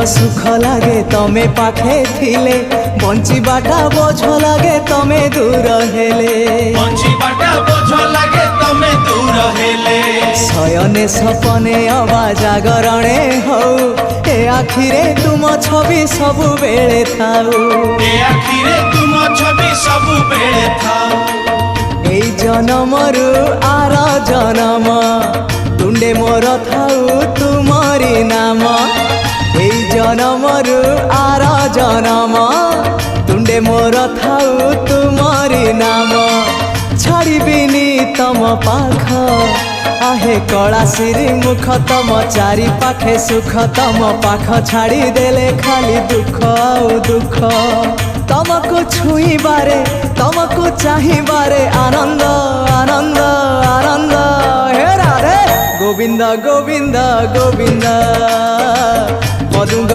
सुख लागे तमे पाखे थिले बंचीबाटा बोझ लागे तमे दूर हेले बंचीबाटा बोझ लागे तमे दूर हेले शयने सपने अबा जागरणे हौ ए आखिरे तुम छवि सबु बेले थाउ ए आखिरे तुम छवि सबु बेले थाउ এই জনমরু আর জনম তুণ্ডে মোর থাউ তুমরি নাম এই জনমরু আর জনম তুণ্ডে মোর থাউ তুমরি নাম ছাড়িবিনি তম পাখ आहे कला सिरी मुख तम चारि पाखे सुख तम पाख छाड़ी देले खाली दुख आउ दुख तमको छुईबारे तमको चाहिबारे आनंद आनंद आनंद हे राधे गोविंद गोविंद गोविंद मधुंग